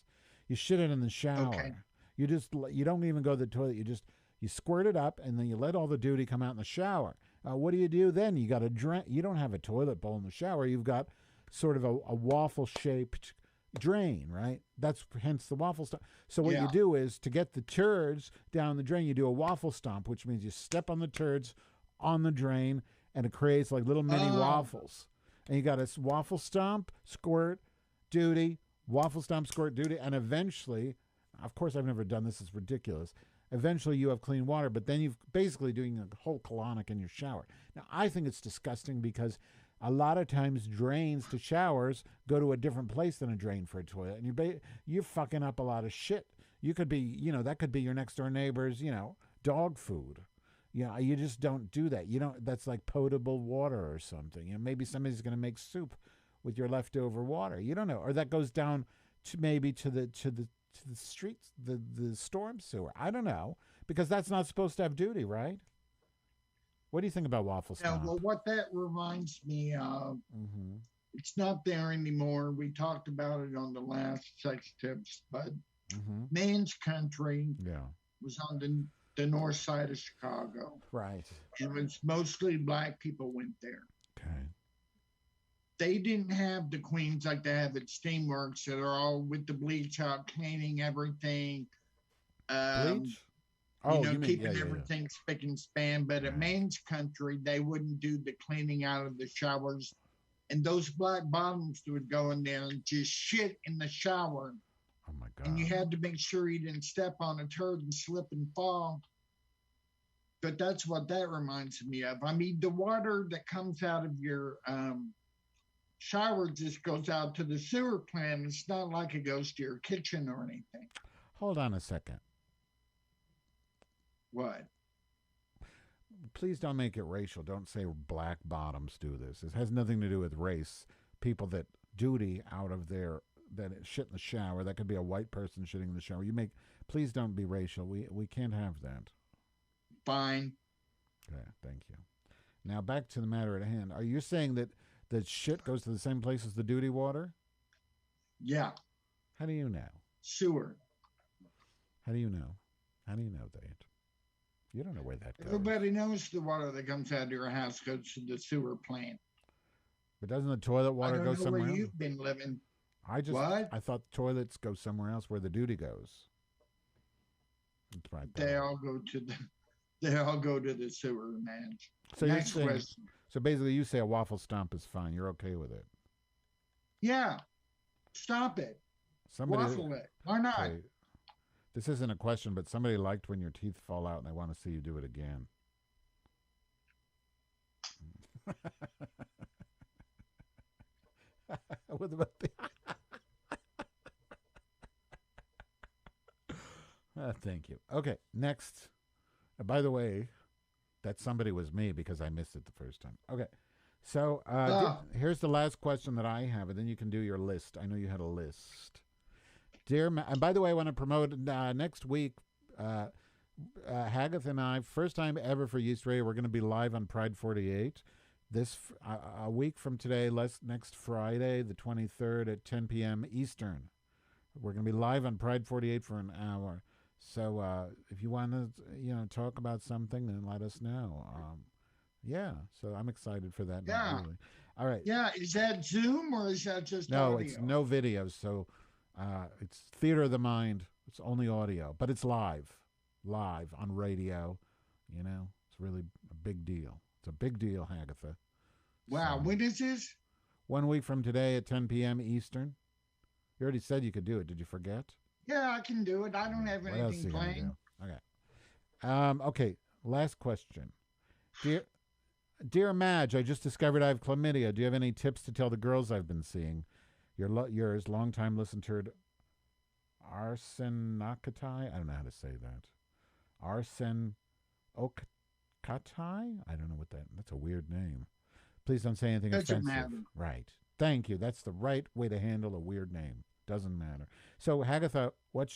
You shit it in the shower. Okay. You don't even go to the toilet. You squirt it up and then you let all the duty come out in the shower. What do you do then? You got to drain. You don't have a toilet bowl in the shower. You've got sort of a waffle shaped drain, right? That's hence the waffle stomp. So what you do is to get the turds down the drain, you do a waffle stomp, which means you step on the turds on the drain. And it creates like little mini waffles. And you got a waffle stomp, squirt, duty, waffle stomp, squirt, duty. And eventually, of course, I've never done this. It's ridiculous. Eventually, you have clean water. But then you've basically doing a whole colonic in your shower. Now, I think it's disgusting because a lot of times drains to showers go to a different place than a drain for a toilet. And you're fucking up a lot of shit. You could be, that could be your next door neighbor's, dog food. You just don't do that. That's like potable water or something. Maybe somebody's going to make soup with your leftover water. You don't know. Or that goes down to maybe to the streets, the storm sewer. I don't know. Because that's not supposed to have duty, right? What do you think about waffle stomp? Yeah, well, what that reminds me of, it's not there anymore. We talked about it on the last Sex Tips, but Man's Country was on the north side of Chicago. Right. It was mostly black people went there. Okay. They didn't have the queens like they have at Steamworks that are all with the bleach out, cleaning everything. Bleach? Keeping everything spick and span. But at Man's Country, they wouldn't do the cleaning out of the showers. And those black bottoms would go in there and just shit in the shower. Oh, my God. And you had to make sure you didn't step on a turd and slip and fall. But that's what that reminds me of. I mean, the water that comes out of your shower just goes out to the sewer plant. It's not like it goes to your kitchen or anything. Hold on a second. What? Please don't make it racial. Don't say black bottoms do this. It has nothing to do with race. People that duty out of their that shit in the shower. That could be a white person shitting in the shower. Please don't be racial. We can't have that. Fine. Okay, thank you. Now back to the matter at hand. Are you saying that shit goes to the same place as the duty water? Yeah. How do you know? Sewer. How do you know? How do you know that? You don't know where that goes. Everybody knows the water that comes out of your house goes to the sewer plant. But doesn't the toilet I water don't go know where somewhere else? you've been living. I What? thought toilets go somewhere else where the duty goes. That's what I They thought. all go to the they all go to the sewer, man. So you're Next saying, question. so basically you say a waffle stomp is fine. You're okay with it. Yeah. Stop it. Somebody, Waffle it. Why not? okay, this isn't a question, but somebody liked when your teeth fall out and they want to see you do it again. What about the... Thank you. Okay, next. By the way, that somebody was me because I missed it the first time. Okay, so here's the last question that I have, and then you can do your list. I know you had a list. And by the way, I want to promote next week, Hagatha and I, first time ever for Yeast Radio, we're going to be live on Pride 48. A week from today, next Friday, the 23rd at 10 p.m. Eastern. We're going to be live on Pride 48 for an hour. So if you want to, talk about something, then let us know. Yeah, so I'm excited for that. Yeah. Really. All right. Yeah. Is that Zoom or is that just No, audio? it's no video. So it's theater of the mind. It's only audio, but it's live on radio. It's really a big deal. It's a big deal, Hagatha. Wow. So, When is this? 1 week from today at 10 p.m. Eastern. You already said you could do it. Did you forget? Yeah, I can do it. I don't have What else are anything you gonna planned. do? Okay. Okay. Last question. Dear Madge, I just discovered I have chlamydia. Do you have any tips to tell the girls I've been seeing? Yours, longtime listener, Arsenakatai. I don't know how to say that. Arsen Okatai? I don't know what that's a weird name. Please don't say anything Doesn't offensive. matter. Right. Thank you. That's the right way to handle a weird name. Doesn't matter. So, Hagatha, what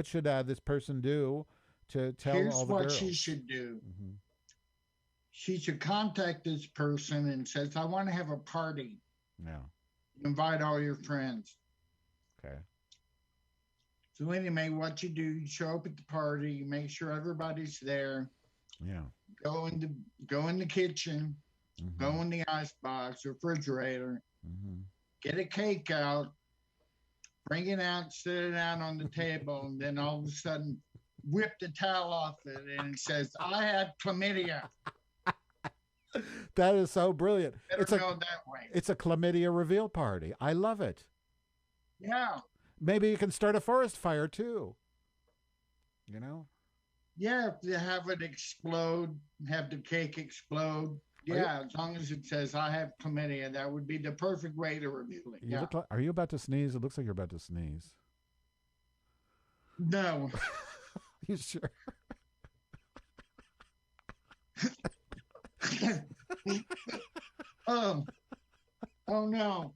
should this person do to tell Here's all the what girls? she should do. Mm-hmm. She should contact this person and says, I want to have a party. Yeah. Invite all your friends. Okay. So anyway, what you do, you show up at the party, you make sure everybody's there. Yeah. Go in the kitchen, Mm-hmm. go in the icebox, refrigerator, Mm-hmm. get a cake out, bring it out, sit it out on the table, and then all of a sudden whip the towel off it and it says, I had chlamydia. That is so brilliant. Better go that way. It's a chlamydia reveal party. I love it. Yeah. Maybe you can start a forest fire too. Yeah, if you have it explode, have the cake explode. Yeah, as long as it says I have chlamydia, that would be the perfect way to reveal it. Yeah. Are you about to sneeze? It looks like you're about to sneeze. No. You sure? Oh no.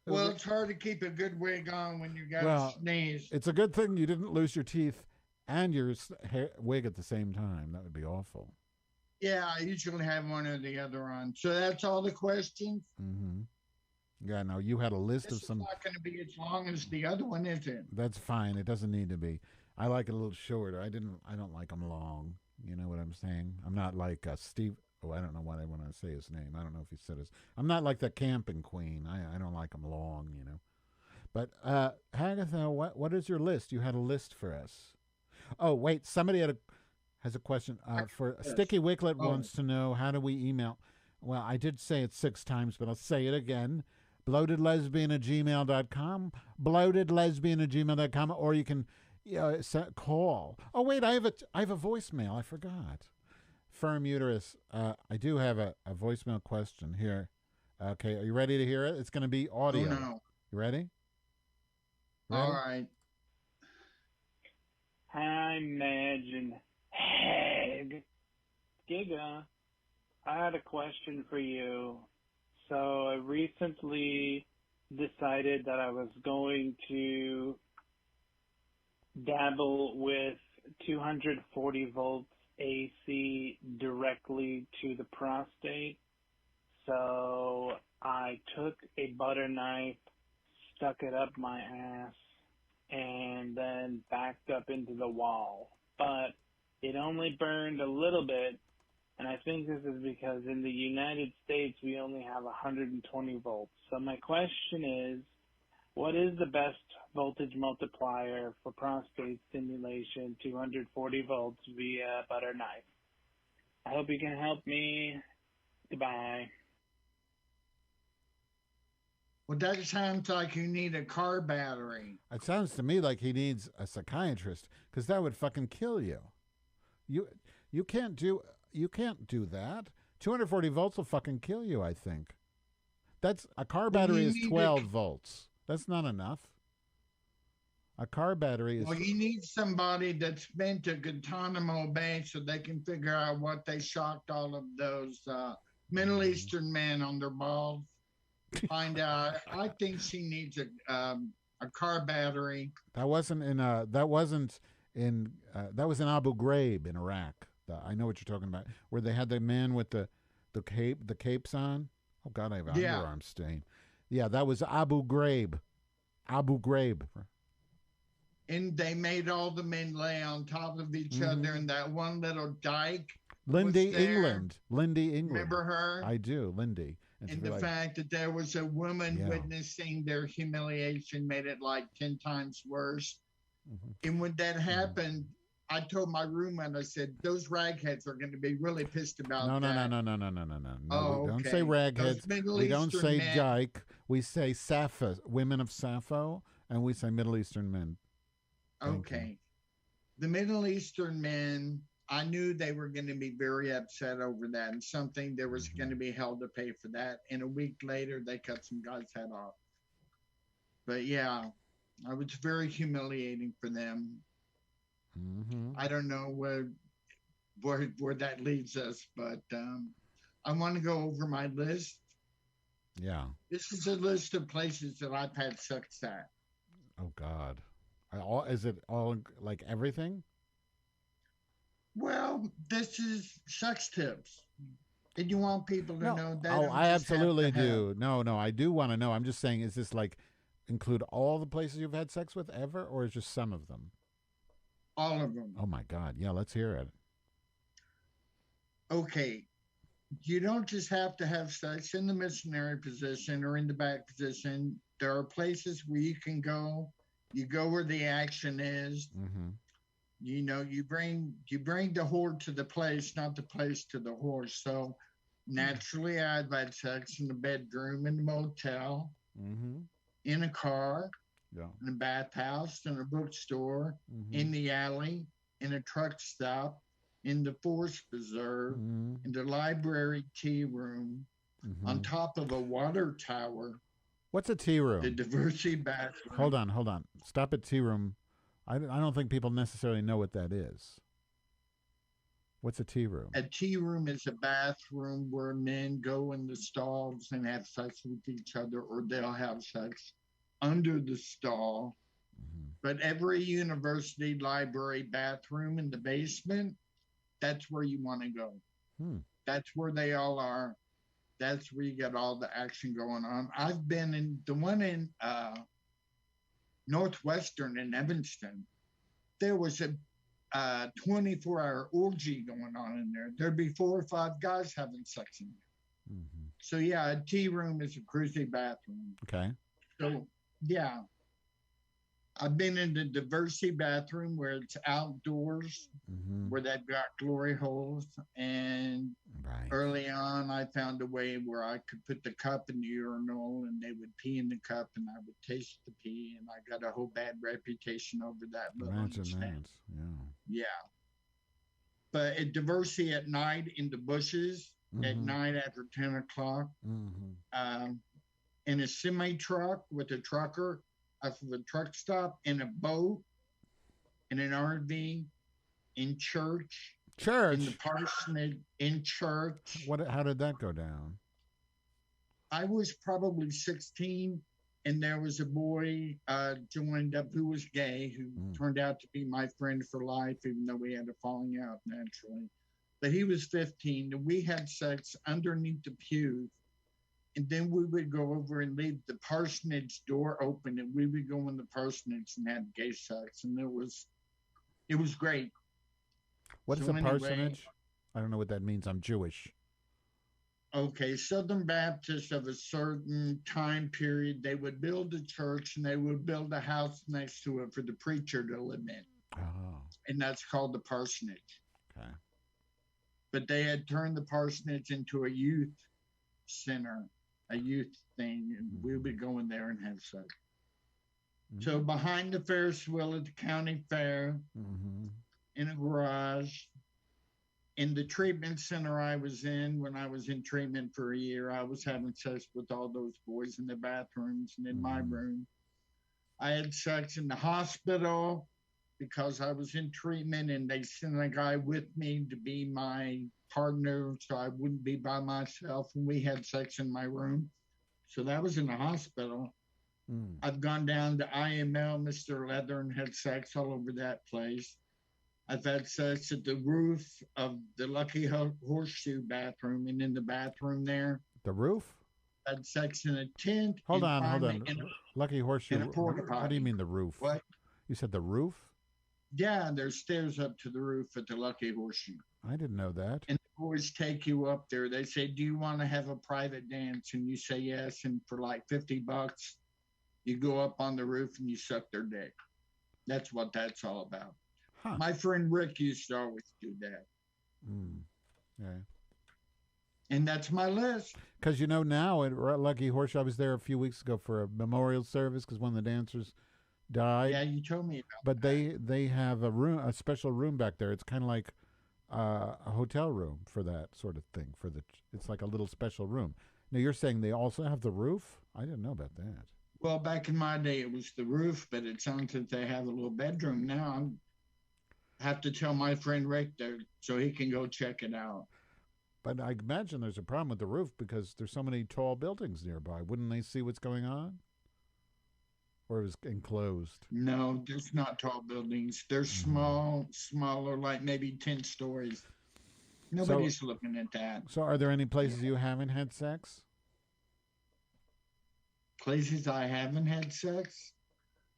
Well, it's hard to keep a good wig on when you got to sneeze. It's a good thing you didn't lose your teeth and your wig at the same time. That would be awful. Yeah, I usually have one or the other on. So that's all the questions? Mm-hmm. Yeah, no, you had a list This of some... is not going to be as long as the other one, is it? That's fine. It doesn't need to be. I like it a little shorter. I don't like them long. You know what I'm saying? I'm not like Steve... Oh, I don't know what I want to say his name. I don't know if he said his... I'm not like the camping queen. I don't like them long, But, Hagatha, what is your list? You had a list for us. Oh, wait. Somebody has a question. For Sticky Wicklet wants to know, how do we email? Well, I did say it 6 times, but I'll say it again. bloatedlesbian@gmail.com. bloatedlesbian@gmail.com. Or you can call. Oh, wait. I have a voicemail. I forgot. Firm uterus. I do have a voicemail question here. Okay, are you ready to hear it? It's going to be audio. Oh, no. You ready? All right. Hi, Madge and Hag. Giga, I had a question for you. So I recently decided that I was going to dabble with 240 volts AC directly to the prostate. So I took a butter knife, stuck it up my ass, and then backed up into the wall. But it only burned a little bit, And I think this is because in the United States, we only have 120 volts. So my question is, what is the best voltage multiplier for prostate stimulation, 240 volts via butter knife? I hope you can help me. Goodbye. Well, that sounds like you need a car battery. It sounds to me like he needs a psychiatrist, because that would fucking kill you. You can't do that. 240 volts will fucking kill you, I think. That's a car battery is 12 volts. That's not enough. A car battery is... Well, you need somebody that's been to Guantanamo Bay so they can figure out what they shocked all of those Middle Eastern men on their balls. Find out. I think she needs a car battery. That was in Abu Ghraib in Iraq. I know what you're talking about, where they had the man with the capes on. Oh God, I have an underarm stain. Yeah, that was Abu Ghraib. Abu Ghraib. And they made all the men lay on top of each other in that one little dike. Lindy England. Remember her? I do, Lindy. And the fact that there was a woman witnessing their humiliation made it like 10 times worse. And when that happened, I told my roommate, I said, those ragheads are going to be really pissed about that. No. Oh, we don't okay. say ragheads. We don't say men. dyke. We say Sappho, women of Sappho, and we say Middle Eastern men. Okay. The Middle Eastern men, I knew they were going to be very upset over that, and something there was going to be hell to pay for that. And a week later, they cut some guy's head off. But yeah, it was very humiliating for them. I don't know where that leads us, but I want to go over my list. Yeah. This is a list of places that I've had sex at. Oh God. Is it all like everything? Well, this is sex tips. And you want people to know that? Oh, I absolutely do. No, I do want to know. I'm just saying, is this like include all the places you've had sex with ever, or is just some of them? All of them. Oh my God. Yeah, let's hear it. Okay. You don't just have to have sex in the missionary position or in the back position. There are places where you can go. You go where the action is. You know, you bring the whore to the place, not the place to the horse. So naturally, I've had sex in the bedroom, in the motel, in a car, in a bathhouse, in a bookstore, in the alley, in a truck stop, in the forest preserve, in the library tea room, on top of a water tower. What's a tea room? The diversity bathroom. Hold on. Stop at tea room. I don't think people necessarily know what that is. What's a tea room? A tea room is a bathroom where men go in the stalls and have sex with each other, or they'll have sex under the stall. But every university library bathroom in the basement, that's where you want to go. That's where they all are. That's where you get all the action going on. I've been in the one in Northwestern in Evanston. There was a 24-hour orgy going on in there. There'd be 4 or 5 guys having sex in there. So yeah, a tea room is a cruisy bathroom. Okay. So yeah, I've been in the diversity bathroom where it's outdoors, where they've got glory holes. And early on, I found a way where I could put the cup in the urinal and they would pee in the cup and I would taste the pee. And I got a whole bad reputation over that. Imagine that. Yeah. But at diversity at night in the bushes, at night after 10 o'clock, in a semi-truck with a trucker, after the truck stop, in a boat, in an RV, in church, in the parsonage, in church. How did that go down? I was probably 16, and there was a boy joined up who was gay, who turned out to be my friend for life, even though we had a falling out naturally. But he was 15, and we had sex underneath the pews. And then we would go over and leave the parsonage door open, and we would go in the parsonage and have gay sex, and it was great. What is a parsonage? I don't know what that means. I'm Jewish. Okay, Southern Baptists of a certain time period, they would build a church and they would build a house next to it for the preacher to live in. Oh, And that's called the parsonage. okay. But they had turned the parsonage into a youth center, a youth thing, and we would go in there and have sex. Mm-hmm. So behind the Ferris wheel at the county fair, Mm-hmm. in a garage, in the treatment center I was in when I was in treatment for a year, I was having sex with all those boys in the bathrooms and in my room. I had sex in the hospital because I was in treatment and they sent a guy with me to be my partner so I wouldn't be by myself. And we had sex in my room. So that was in the hospital. I've gone down to IML, Mr. Leather, and had sex all over that place. I've had sex at the roof of the Lucky Horseshoe bathroom and in the bathroom there. The roof? Had sex in a tent. Hold on. Lucky Horseshoe. In a porta potty. What do you mean the roof? What? You said the roof? Yeah, there's stairs up to the roof at the Lucky Horseshoe. I didn't know that. And the boys take you up there. They say, do you want to have a private dance? And you say yes. And for like $50, you go up on the roof and you suck their dick. That's what that's all about. Huh. My friend Rick used to always do that. Yeah. And that's my list. Because now at Lucky Horseshoe, I was there a few weeks ago for a memorial service because one of the dancers died. Yeah, you told me about But they have a special room back there. It's kind of like a hotel room for that sort of thing. It's like a little special room. Now you're saying they also have the roof? I didn't know about that. Well, back in my day, it was the roof, but it sounds like they have a little bedroom now. I have to tell my friend Rick there so he can go check it out. But I imagine there's a problem with the roof because there's so many tall buildings nearby. Wouldn't they see what's going on? Or it was enclosed? No, there's not tall buildings. They're smaller, like maybe 10 stories. Nobody's looking at that. So are there any places you haven't had sex? Places I haven't had sex?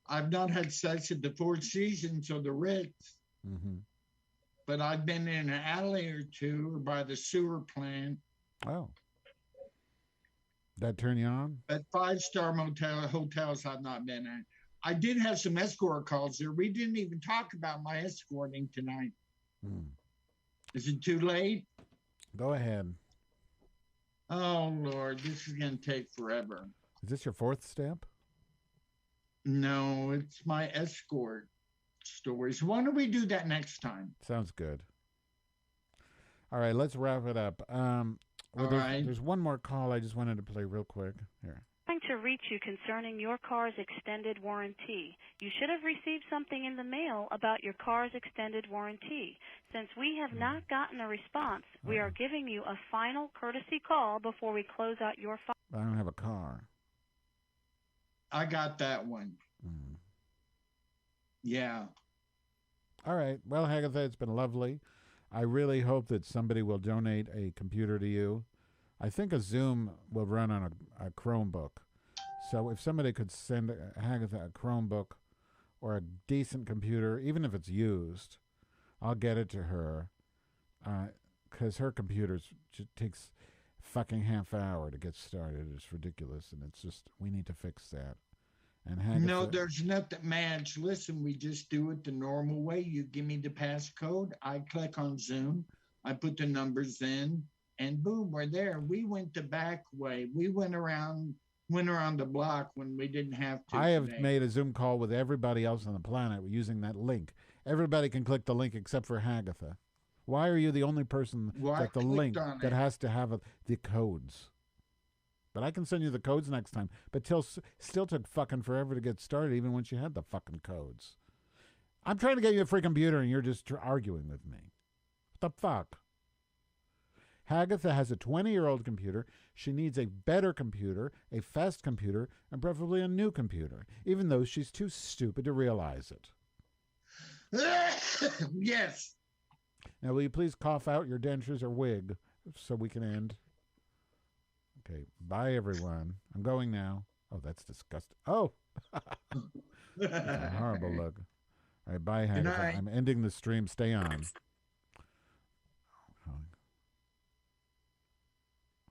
I've not had sex at the Four Seasons or the Ritz. Mm-hmm. But I've been in an alley or two or by the sewer plant. Oh. That turn you on? But five-star hotels I've not been in. I did have some escort calls there. We didn't even talk about my escorting tonight. Is it too late? Go ahead. Oh, Lord, this is going to take forever. Is this your fourth step? No, it's my escort stories. Why don't we do that next time? Sounds good. All right, let's wrap it up. There's one more call I just wanted to play real quick. Here. Trying to reach you concerning your car's extended warranty. You should have received something in the mail about your car's extended warranty. Since we have not gotten a response, we are giving you a final courtesy call before we close out your file. I don't have a car. I got that one. Yeah. All right. Well, Hagatha, it's been lovely. I really hope that somebody will donate a computer to you. I think a Zoom will run on a Chromebook. So if somebody could send Hagatha a Chromebook or a decent computer, even if it's used, I'll get it to her. Because her computer takes fucking half hour to get started. It's ridiculous. And it's just, we need to fix that. And Hagatha, no, there's nothing, Madge. Listen, we just do it the normal way. You give me the passcode. I click on Zoom. I put the numbers in, and boom, we're there. We went the back way. We went around the block when we didn't have to. I have made a Zoom call with everybody else on the planet using that link. Everybody can click the link except for Hagatha. Why are you the only person that the link that has to have the codes? But I can send you the codes next time. But still took fucking forever to get started, even when she had the fucking codes. I'm trying to get you a free computer, and you're just arguing with me. What the fuck? Hagatha has a 20-year-old computer. She needs a better computer, a fast computer, and preferably a new computer, even though she's too stupid to realize it. Yes. Now, will you please cough out your dentures or wig so we can end? Okay, bye, everyone. I'm going now. Oh, that's disgusting. Oh! That's a horrible look. All right, bye, Hagatha. I'm ending the stream. Stay on.